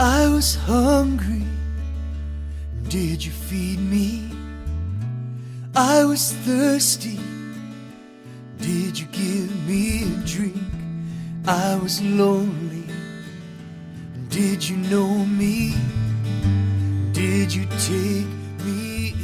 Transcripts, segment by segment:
I was hungry, did you feed me? I was thirsty, did you give me a drink? I was lonely, did you know me? Did you take me in?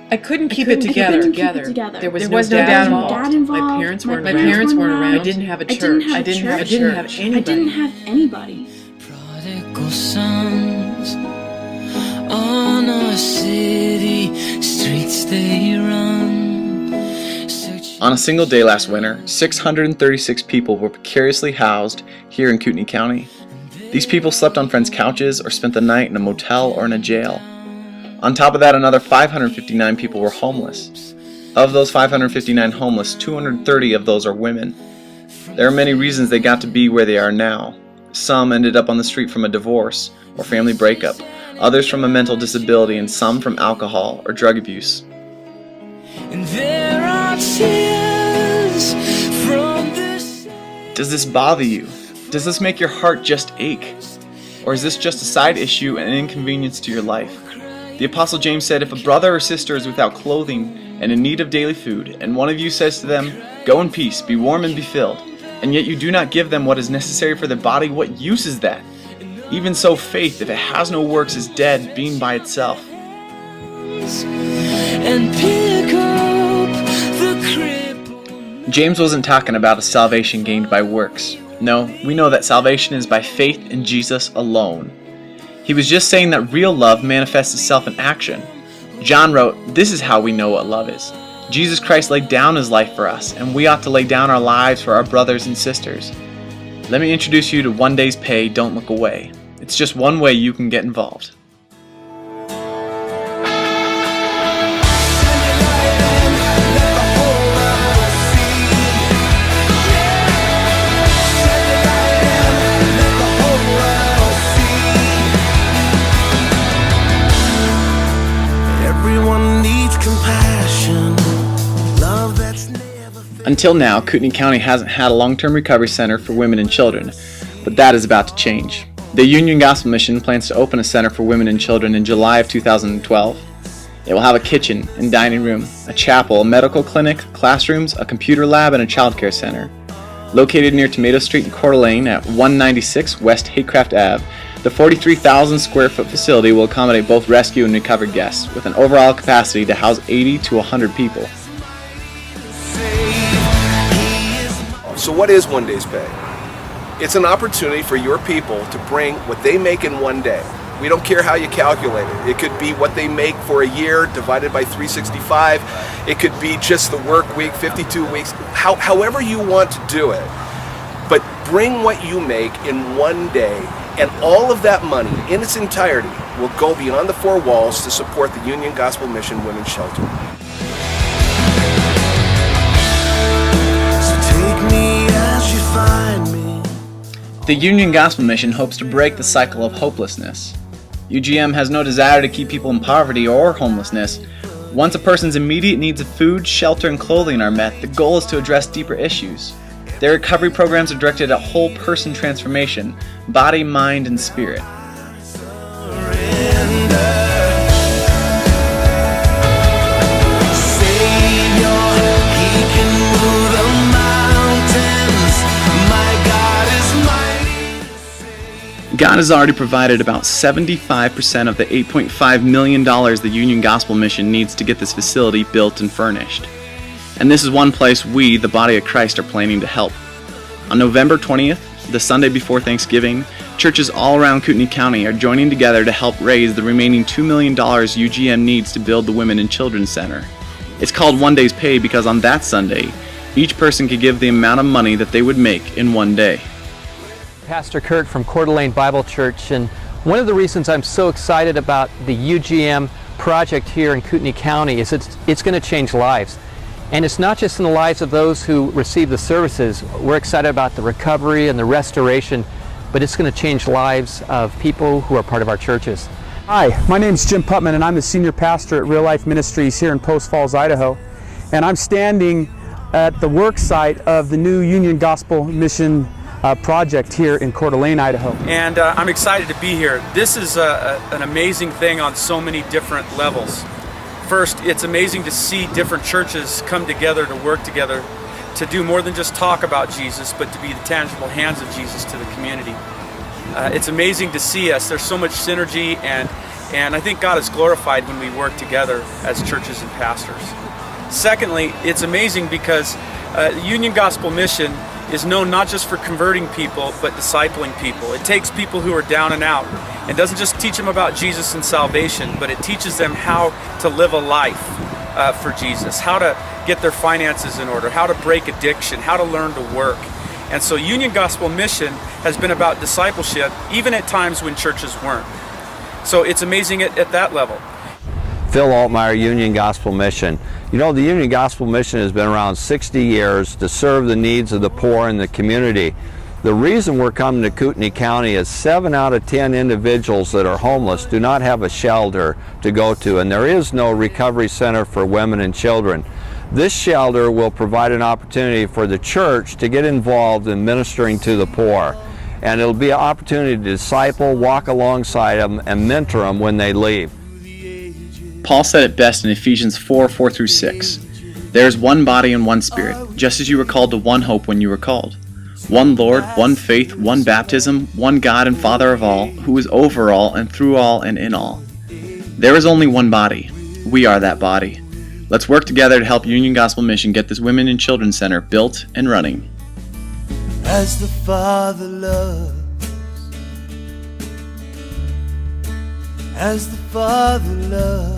I couldn't keep it together. There was no dad involved. My parents weren't around. I didn't have a church. I didn't have anybody. Prodigal sons on our city streets they run. On a single day last winter, 636 people were precariously housed here in Kootenai County. These people slept on friends' couches or spent the night in a motel or in a jail. On top of that, another 559 people were homeless. Of those 559 homeless, 230 of those are women. There are many reasons they got to be where they are now. Some ended up on the street from a divorce or family breakup, others from a mental disability, and some from alcohol or drug abuse. And there are tears from this. Does this bother you? Does this make your heart just ache? Or is this just a side issue and an inconvenience to your life? The Apostle James said, if a brother or sister is without clothing and in need of daily food, and one of you says to them, go in peace, be warm and be filled, and yet you do not give them what is necessary for their body, what use is that? Even so, faith, if it has no works, is dead, being by itself. And pick up the cripple. James wasn't talking about a salvation gained by works. No, we know that salvation is by faith in Jesus alone. He was just saying that real love manifests itself in action. John wrote, this is how we know what love is. Jesus Christ laid down his life for us, and we ought to lay down our lives for our brothers and sisters. Let me introduce you to One Day's Pay, Don't Look Away. It's just one way you can get involved. Until now, Kootenai County hasn't had a long-term recovery center for women and children, but that is about to change. The Union Gospel Mission plans to open a center for women and children in July of 2012. It will have a kitchen and dining room, a chapel, a medical clinic, classrooms, a computer lab, and a childcare center. Located near Tomato Street in Coeur d'Alene at 196 West Haycraft Ave, the 43,000 square foot facility will accommodate both rescue and recovered guests, with an overall capacity to house 80 to 100 people. So what is One Day's Pay? It's an opportunity for your people to bring what they make in one day. We don't care how you calculate it. It could be what they make for a year divided by 365. It could be just the work week, 52 weeks, however you want to do it. But bring what you make in one day, and all of that money in its entirety will go beyond the four walls to support the Union Gospel Mission Women's Shelter. The Union Gospel Mission hopes to break the cycle of hopelessness. UGM has no desire to keep people in poverty or homelessness. Once a person's immediate needs of food, shelter, and clothing are met, the goal is to address deeper issues. Their recovery programs are directed at whole person transformation, body, mind, and spirit. God has already provided about 75% of the $8.5 million the Union Gospel Mission needs to get this facility built and furnished. And this is one place we, the body of Christ, are planning to help. On November 20th, the Sunday before Thanksgiving, churches all around Kootenai County are joining together to help raise the remaining $2 million UGM needs to build the Women and Children's Center. It's called One Day's Pay because on that Sunday, each person could give the amount of money that they would make in one day. Pastor Kurt from Coeur d'Alene Bible Church, and one of the reasons I'm so excited about the UGM project here in Kootenai County is it's going to change lives. And it's not just in the lives of those who receive the services. We're excited about the recovery and the restoration, but it's going to change lives of people who are part of our churches. Hi, my name is Jim Putman and I'm the senior pastor at Real Life Ministries here in Post Falls, Idaho. And I'm standing at the work site of the new Union Gospel Mission project here in Coeur d'Alene, Idaho. And I'm excited to be here. This is an amazing thing on so many different levels. First, it's amazing to see different churches come together to work together to do more than just talk about Jesus, but to be the tangible hands of Jesus to the community. It's amazing to see us. There's so much synergy, and I think God is glorified when we work together as churches and pastors. Secondly, it's amazing because Union Gospel Mission is known not just for converting people, but discipling people. It takes people who are down and out and doesn't just teach them about Jesus and salvation, but it teaches them how to live a life for Jesus, how to get their finances in order, how to break addiction, how to learn to work. And so Union Gospel Mission has been about discipleship, even at times when churches weren't. So it's amazing at that level. Phil Altmeyer, Union Gospel Mission. You know, the Union Gospel Mission has been around 60 years to serve the needs of the poor in the community. The reason we're coming to Kootenai County is 7 out of 10 individuals that are homeless do not have a shelter to go to, and there is no recovery center for women and children. This shelter will provide an opportunity for the church to get involved in ministering to the poor. And it'll be an opportunity to disciple, walk alongside them, and mentor them when they leave. Paul said it best in Ephesians 4:4-6. There is one body and one spirit, just as you were called to one hope when you were called. One Lord, one faith, one baptism, one God and Father of all, who is over all and through all and in all. There is only one body. We are that body. Let's work together to help Union Gospel Mission get this Women and Children's Center built and running. As the Father loves, as the Father loves.